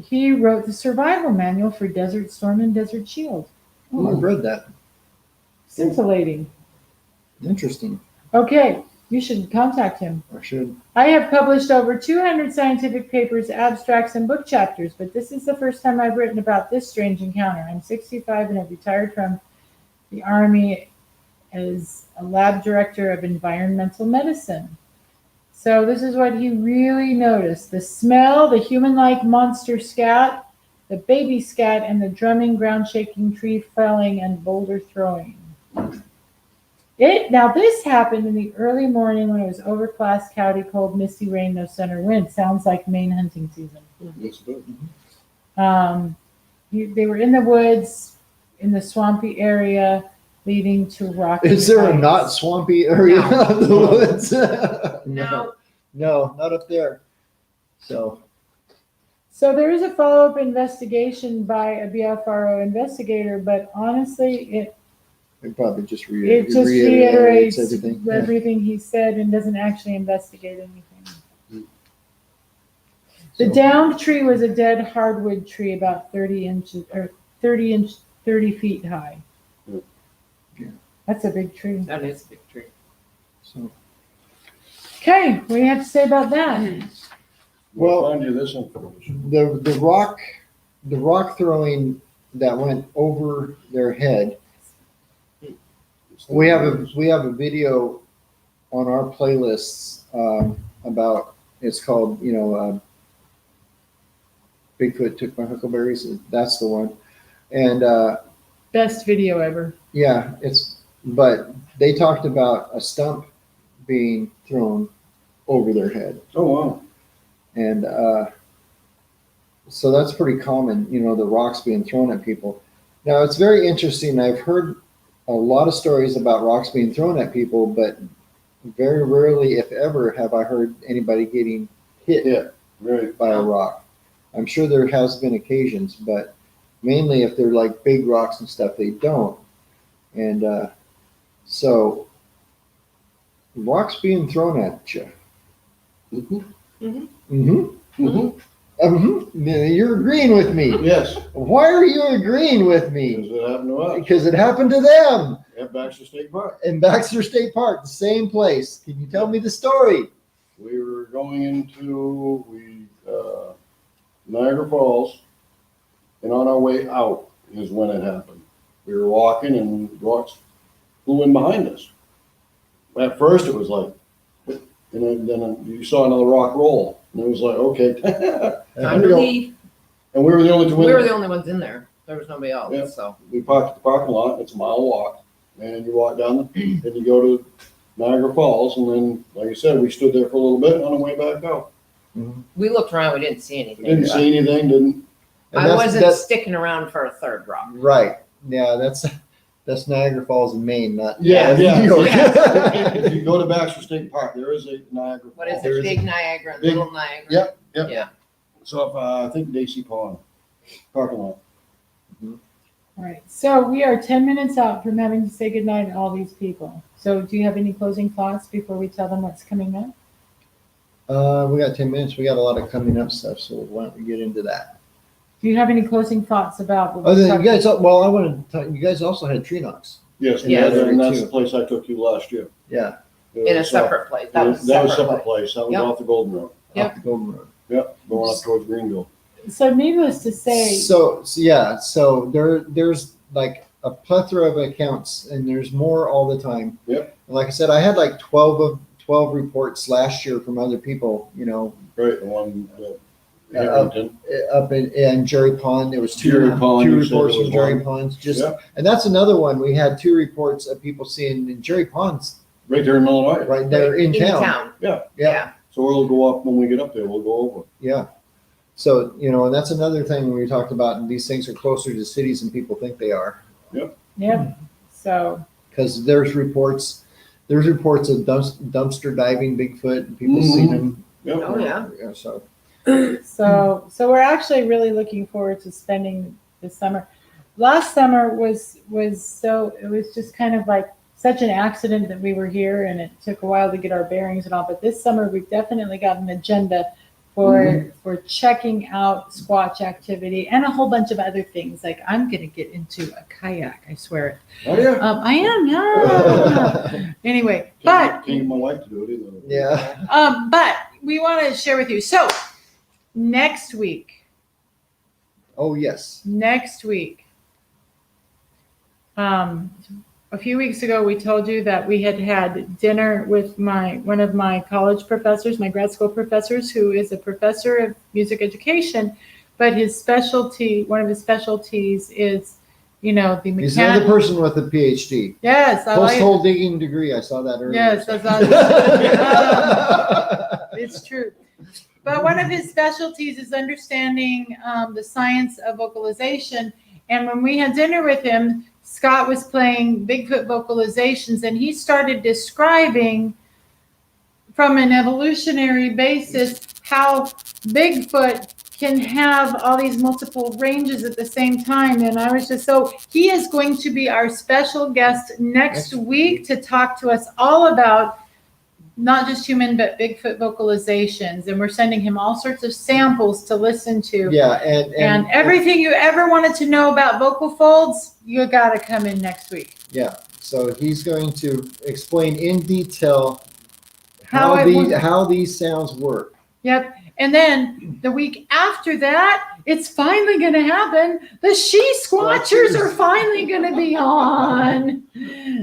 He wrote the survival manual for Desert Storm and Desert Shield. Oh, I've read that. Scintillating. Interesting. Okay, you should contact him. I should. I have published over 200 scientific papers, abstracts, and book chapters, but this is the first time I've written about this strange encounter. I'm 65 and have retired from the Army as a lab director of environmental medicine. So this is what he really noticed. The smell, the human-like monster scat, the baby scat, and the drumming, ground-shaking, tree felling, and boulder throwing. Now this happened in the early morning when it was overcast, cloudy, cold, misty rain, no sun or wind. Sounds like Maine hunting season. Yes, it does. They were in the woods, in the swampy area, leading to rocky Is there a heights. not swampy area of the woods? No. No, not up there. So So there is a follow-up investigation by a BFRO investigator, but honestly, it probably just just reiterates reiterates everything. everything he said and doesn't actually investigate anything. The So- downed tree was a dead hardwood tree about 30 feet high. Yeah. That's a big tree. That is a big tree. So, Okay, what do you have to say about that? We'll Well- find you this information. the rock throwing that went over their head. We have a video on our playlists about, it's called, Bigfoot took my huckleberries. That's the one. And Best video ever. yeah, but they talked about a stump being thrown over their head. Oh, wow. And so that's pretty common, the rocks being thrown at people. Now, it's very interesting. I've heard a lot of stories about rocks being thrown at people, but very rarely, if ever, have I heard anybody getting hit Yeah, right. by a rock. I'm sure there has been occasions, but mainly if they're like big rocks and stuff, they don't. And so rocks being thrown at you. You're agreeing with me. Yes, Why are you agreeing with me? because it happened to us Because it happened to them at Baxter State Park. in Baxter State Park, the same place. Can you tell me the story? We were going into Niagara Falls, and on our way out is when it happened. We were walking, and rocks flew in behind us. At first, it was like, and then you saw another rock roll, and it was like, okay. Time to leave. And we were the only two in We there. were the only ones in there. There was nobody else, Yeah. so. We parked at the parking lot. It's a mile walk, and you walk down, and you go to Niagara Falls, and then, like I said, we stood there for a little bit on the way back out. We looked around, we didn't see anything. Didn't see anything. Didn't. And I that's- wasn't that's- sticking around for a third rock. Right. Yeah, That's Niagara Falls in Maine, not Yeah. New York. If you go to Baxter State Park, there is a Niagara. What is Falls. it, Big Niagara, and Big- Little Niagara? Yep. Yeah. So if, I think Daisy Pond parking lot. All right. So we are 10 minutes out from having to say goodnight to all these people. So do you have any closing thoughts before we tell them what's coming up? We got 10 minutes. We got a lot of coming up stuff, so why don't we get into that? Do you have any closing thoughts about? what we Other than talked you guys, well, I wanted to talk, you guys also had tree knocks. Yes, Yeah. and that's Too. the place I took you last year. Yeah, In a separate place. That was a That was separate separate place. place. That was Yep. off the Golden Road. Yep. off the Golden Road. Yep, going up towards Greenville. So needless to say, So yeah, so there's like a plethora of accounts, and there's more all the time. Yep. And like I said, I had like 12 reports last year from other people. You know, Right, the one that Up- Hamilton. up in Jerry Pond, there was Jerry Pond, two you said reports there was from Jerry one. Ponds. Just Yep. and that's another one. We had 2 reports of people seeing in Jerry Ponds Right there in Illinois. right there in town. Yeah. So we'll go up when we get up there. We'll go over. Yeah. So, you know, and that's another thing we talked about, and these things are closer to cities than people think they are. yeah. So Because there's reports of dumpster diving Bigfoot, and people see them. Yep. Oh, yeah. So, so we're actually really looking forward to spending the summer. Last summer was so it was just kind of like such an accident that we were here, and it took a while to get our bearings and all. But this summer we've definitely got an agenda for checking out Squatch activity and a whole bunch of other things. Like I'm gonna get into a kayak. I swear it. Oh, yeah. I am. Yeah. Anyway, but Can't get my wife to do it either. yeah. but we want to share with you. So next week. Oh, yes. Next week. A few weeks ago, we told you that we had dinner with one of my college professors, my grad school professors, who is a professor of music education, but one of his specialties is, the mechanical. He's another person with a PhD. Yes, I like Post-hole digging degree. I saw that earlier. Yes, that's it's true. But one of his specialties is understanding the science of vocalization. And when we had dinner with him, Scott was playing Bigfoot vocalizations, and he started describing from an evolutionary basis how Bigfoot can have all these multiple ranges at the same time. And I was he is going to be our special guest next week to talk to us all about not just human, but Bigfoot vocalizations. And we're sending him all sorts of samples to listen to. Yeah, And everything you ever wanted to know about vocal folds, you got to come in next week. Yeah. So he's going to explain in detail How how these sounds work. Yep. And then the week after that, it's finally going to happen. The Squatchers are finally going to be on.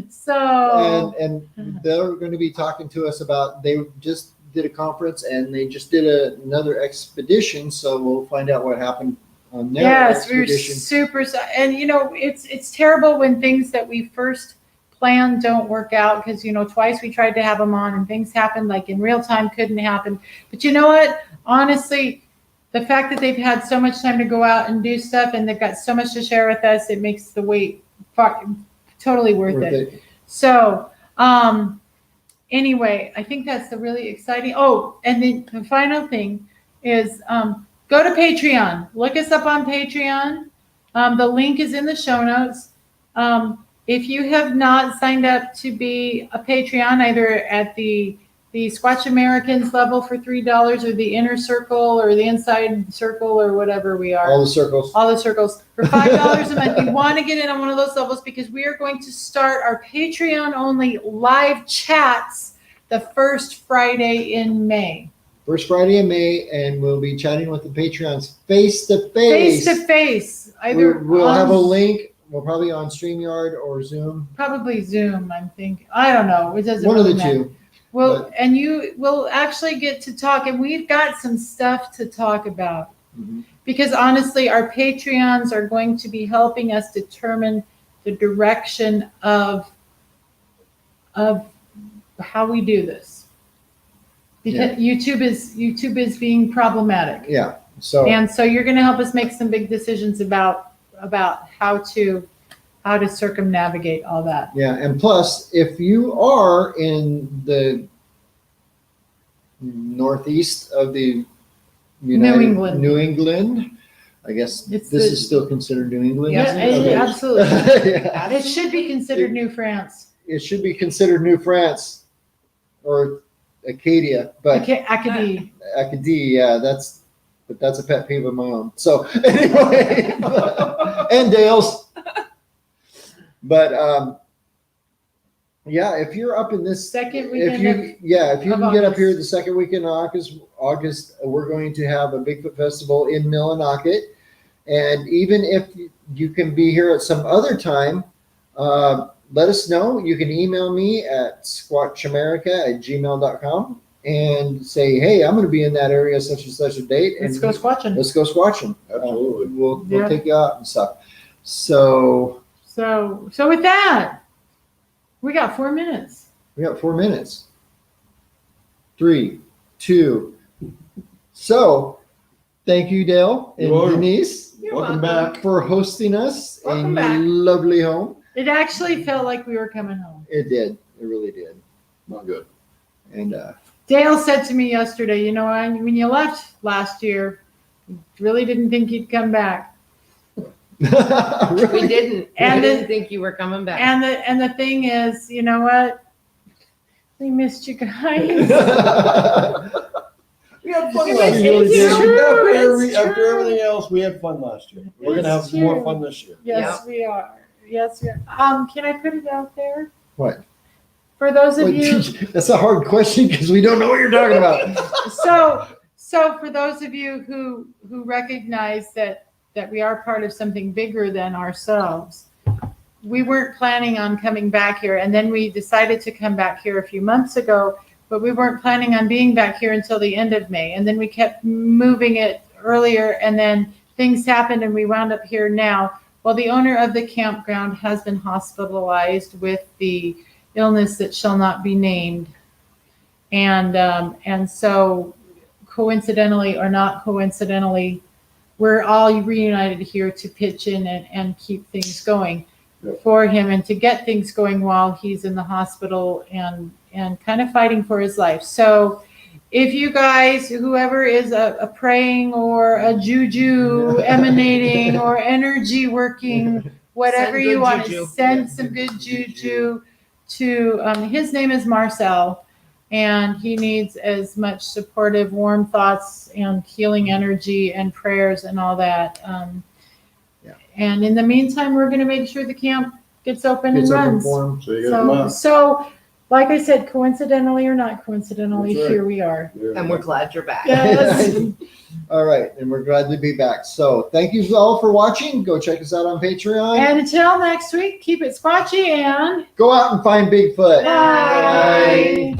So. And they're going to be talking to us about, they just did a conference and they just did another expedition. So we'll find out what happened on their expedition. We're super, and it's terrible when things that we first planned don't work out, because twice we tried to have them on and things happened like in real time, couldn't happen. But you know what? Honestly, the fact that they've had so much time to go out and do stuff and they've got so much to share with us, it makes the wait totally worth it. So, anyway, I think that's the really exciting. Oh, and then the final thing is go to Patreon. Look us up on Patreon. The link is in the show notes. If you have not signed up to be a Patreon, either at the Squatch Americans level for $3 or the inner circle or the inside circle or whatever we are. All the circles. For $5 a month. You want to get in on one of those levels, because we are going to start our Patreon only live chats the first Friday in May. First Friday in May, and we'll be chatting with the Patreons face to face. Face to face. We'll have a link. We're probably on StreamYard or Zoom. Probably Zoom, I'm thinking. I don't know. It doesn't One really of the matter. two. Well, and you will actually get to talk, and we've got some stuff to talk about. Mm-hmm. Because honestly, our Patreons are going to be helping us determine the direction of how we do this. Because YouTube is being problematic. Yeah. So And so you're going to help us make some big decisions about how to how to circumnavigate all that. Yeah, and plus, if you are in the northeast of the New England, I guess It's this the- is still considered New England. Yeah, isn't Yeah, it? Okay. absolutely. Yeah. It should be considered New France. It should be considered New France or Acadia, but Acadie. Acadie, yeah, that's a pet peeve of my own. So anyway, and Dale's. But yeah, if you're up in this Second if weekend you of can get up August. here the second weekend of August, we're going to have a Bigfoot festival in Millinocket. And even if you can be here at some other time, let us know. You can email me at squatchamerica@gmail.com and say, hey, I'm going to be in that area such and such a date. Let's and go squatching. Let's go squatching. Absolutely. We'll Yeah. take you out and stuff. So So with that, we got 4 minutes. we got 4 minutes. 3, 2. So thank you, Dale and You're welcome. Denise, You're Welcome welcome. back. for hosting us Welcome in back. your lovely home. It actually felt like we were coming home. It did. It really did. Not good. And Dale said to me yesterday, you know, when you left last year, you really didn't think you'd come back. We really? didn't. And We the- didn't think you were coming back. And the thing is, you know what? We missed you guys. We had fun It last was- year. it's true, it's After true. everything else, we had fun last year. We're gonna have It's more true. fun this year. Yes, we are. Yes, we are. Can I put it out there? What? For those of Wait, you, that's a hard question because we don't know what you're talking about. so for those of you who recognize that we are part of something bigger than ourselves, we weren't planning on coming back here, and then we decided to come back here a few months ago, but we weren't planning on being back here until the end of May, and then we kept moving it earlier, and then things happened, and we wound up here now. Well, the owner of the campground has been hospitalized with the illness that shall not be named. And so coincidentally or not coincidentally, we're all reunited here to pitch in and keep things going for him and to get things going while he's in the hospital and kind of fighting for his life. So if you guys, whoever is a praying or a juju emanating or energy working, whatever Send you good want juju. to send some good juju to, his name is Marcel, and he needs as much supportive, warm thoughts and healing energy and prayers and all that. And in the meantime, we're going to make sure the camp gets open It's and open runs. for 'em. So you gotta come out. So, like I said, coincidentally or not coincidentally, That's right. here we are. And we're glad you're back. Yes. All right, and we're glad to be back. So thank you all for watching. Go check us out on Patreon. And until next week, keep it squatchy and Go out and find Bigfoot. bye.